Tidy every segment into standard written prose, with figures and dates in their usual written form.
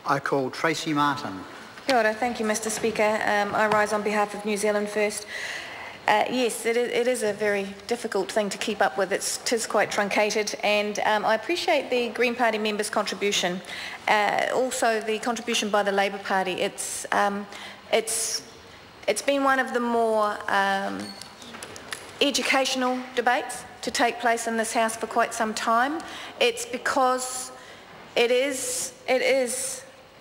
I call Tracy Martin. Kia ora. Thank you, Mr Speaker. I rise on behalf of New Zealand First. Yes, it is a very difficult thing to keep up with. It is quite truncated, and I appreciate the Green Party members' contribution. Also, the contribution by the Labour Party. It's been one of the more educational debates to take place in this House for quite some time. It's because it is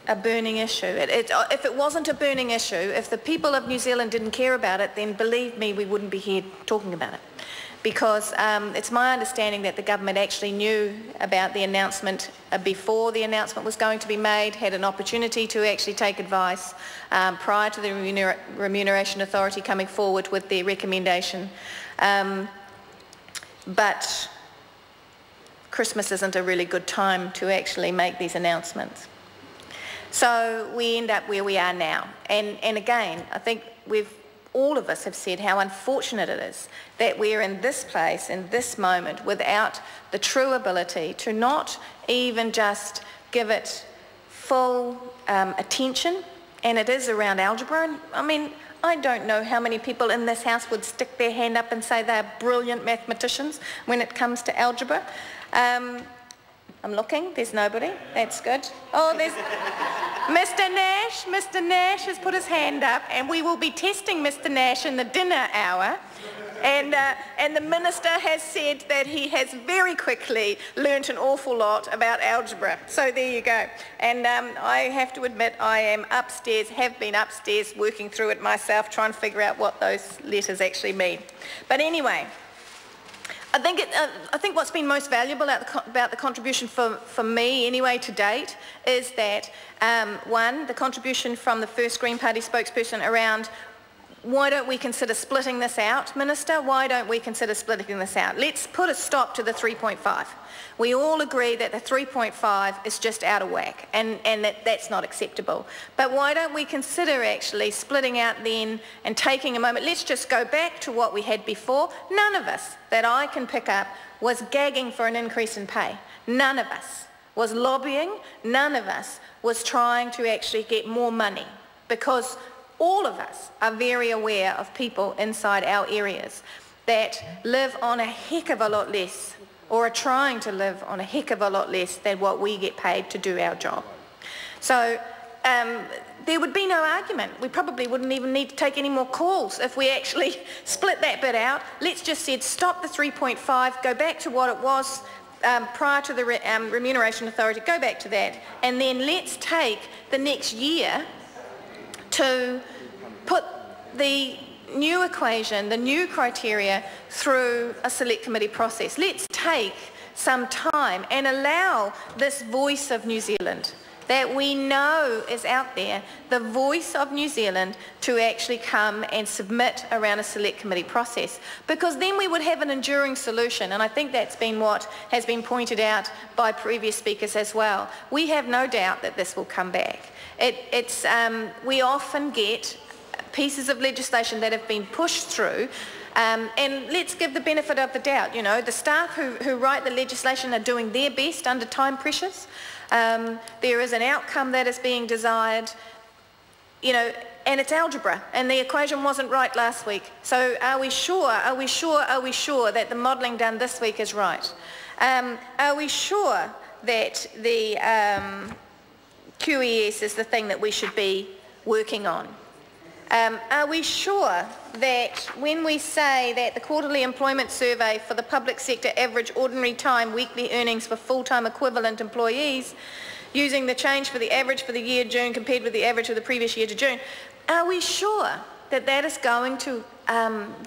a burning issue. If it wasn't a burning issue, if the people of New Zealand didn't care about it, then believe me, we wouldn't be here talking about it. Because it's my understanding that the government actually knew about the announcement before the announcement was going to be made, had an opportunity to actually take advice prior to the Remuneration Authority coming forward with their recommendation. But Christmas isn't a really good time to actually make these announcements. So we end up where we are now. And again, I think all of us have said how unfortunate it is that we're in this place, in this moment, without the true ability to not even just give it full attention, and it is around algebra. And I mean, I don't know how many people in this House would stick their hand up and say they're brilliant mathematicians when it comes to algebra. I'm looking, there's nobody, that's good. Oh, there's Mr Nash. Mr Nash has put his hand up, and we will be testing Mr Nash in the dinner hour. And the Minister has said that he has very quickly learnt an awful lot about algebra. So there you go. And I have to admit I am upstairs, have been upstairs working through it myself, trying to figure out what those letters actually mean. But anyway, I think what's been most valuable about the contribution for me anyway to date is that, one, the contribution from the first Green Party spokesperson around why don't we consider splitting this out, Minister? Why don't we consider splitting this out? Let's put a stop to the 3.5. We all agree that the 3.5 is just out of whack and that's not acceptable. But why don't we consider actually splitting out then and taking a moment? Let's just go back to what we had before. None of us that I can pick up was gagging for an increase in pay. None of us was lobbying. None of us was trying to actually get more money, because all of us are very aware of people inside our areas that live on a heck of a lot less, or are trying to live on a heck of a lot less than what we get paid to do our job. So there would be no argument. We probably wouldn't even need to take any more calls if we actually split that bit out. Let's just say stop the 3.5, go back to what it was prior to the Remuneration Authority, go back to that, and then let's take the next year to put the new equation, the new criteria through a select committee process. Let's take some time and allow this voice of New Zealand that we know is out there, the voice of New Zealand, to actually come and submit around a select committee process, because then we would have an enduring solution. And I think that's been what has been pointed out by previous speakers as well. We have no doubt that this will come back. We often get pieces of legislation that have been pushed through, and let's give the benefit of the doubt. You know, the staff who write the legislation are doing their best under time pressures. There is an outcome that is being desired, you know, and it's algebra, and the equation wasn't right last week. So are we sure that the modelling done this week is right? Are we sure that the QES is the thing that we should be working on? Are we sure that when we say that the quarterly employment survey for the public sector average ordinary time weekly earnings for full-time equivalent employees, using the change for the average for the year June compared with the average of the previous year to June, are we sure that that is going to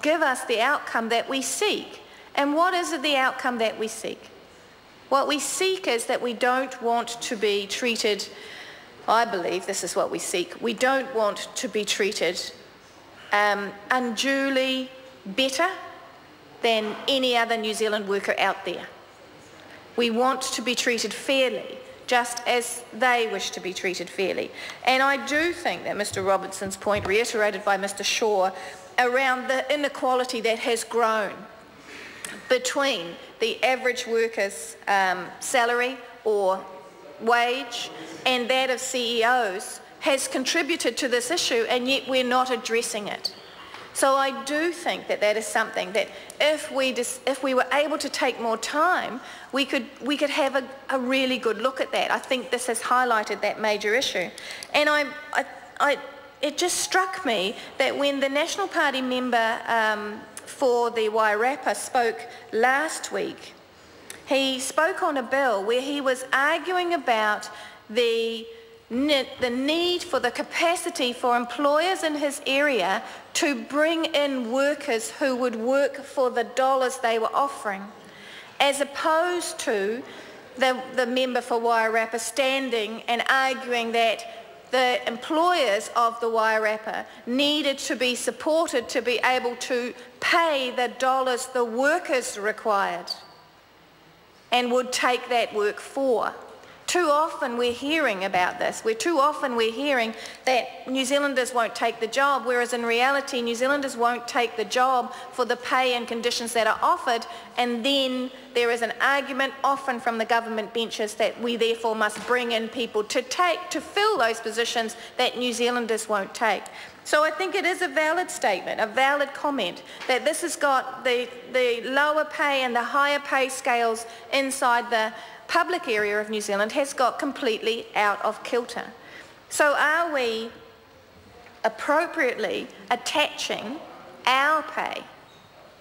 give us the outcome that we seek? And what is the outcome that we seek? What we seek is that we don't want to be treated, I believe this is what we seek, we don't want to be treated unduly better than any other New Zealand worker out there. We want to be treated fairly, just as they wish to be treated fairly. And I do think that Mr Robertson's point, reiterated by Mr Shaw, around the inequality that has grown between the average worker's salary, or wage and that of CEOs has contributed to this issue, and yet we're not addressing it. So I do think that that is something that if we were able to take more time, we could have a really good look at that. I think this has highlighted that major issue. And it just struck me that when the National Party member for the Wairarapa spoke last week, he spoke on a bill where he was arguing about the need for the capacity for employers in his area to bring in workers who would work for the dollars they were offering, as opposed to the member for Wairarapa standing and arguing that the employers of the Wairarapa needed to be supported to be able to pay the dollars the workers required and would take that work for. Too often we're hearing about this. Too often we're hearing that New Zealanders won't take the job, whereas in reality New Zealanders won't take the job for the pay and conditions that are offered, and then there is an argument often from the government benches that we therefore must bring in people to fill those positions that New Zealanders won't take. So I think it is a valid statement, a valid comment, that this has got the lower pay and the higher pay scales inside the public area of New Zealand has got completely out of kilter. So are we appropriately attaching our pay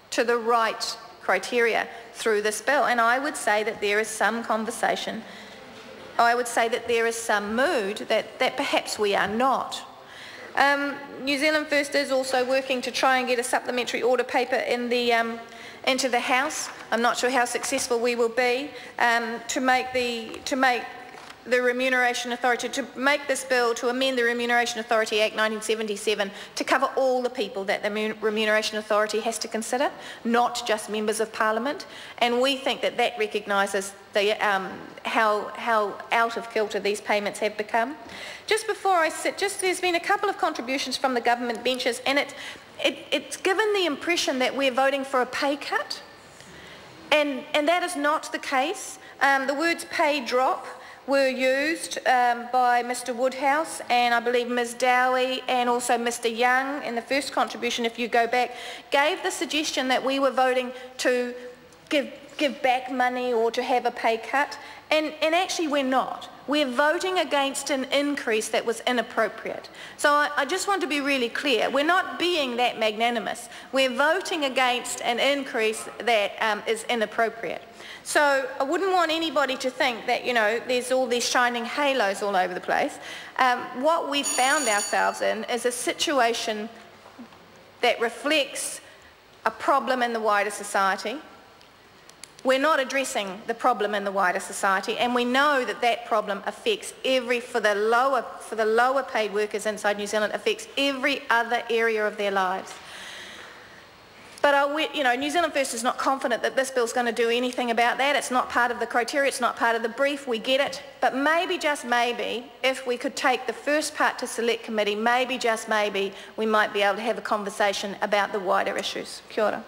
to the right criteria through this bill? And I would say that there is some conversation, I would say that there is some mood that perhaps we are not. New Zealand First is also working to try and get a supplementary order paper in into the House. I'm not sure how successful we will be to make the Remuneration Authority, to make this bill to amend the Remuneration Authority Act 1977 to cover all the people that the Remuneration Authority has to consider, not just members of Parliament. And we think that that recognises how out of kilter these payments have become. Just before I sit, there's been a couple of contributions from the government benches, and it's given the impression that we're voting for a pay cut, and that is not the case. The words pay drop were used by Mr Woodhouse and I believe Ms Dowie and also Mr Young in the first contribution, if you go back, gave the suggestion that we were voting to give back money or to have a pay cut, and actually we're not. We're voting against an increase that was inappropriate. So I just want to be really clear. We're not being that magnanimous. We're voting against an increase that is inappropriate. So I wouldn't want anybody to think that, you know, there's all these shining halos all over the place. What we've found ourselves in is a situation that reflects a problem in the wider society. We're not addressing the problem in the wider society, and we know that that problem affects for the lower paid workers inside New Zealand, affects every other area of their lives. But New Zealand First is not confident that this bill's going to do anything about that. It's not part of the criteria, it's not part of the brief, we get it. But maybe, just maybe, if we could take the first part to Select Committee, maybe, just maybe, we might be able to have a conversation about the wider issues. Kia ora.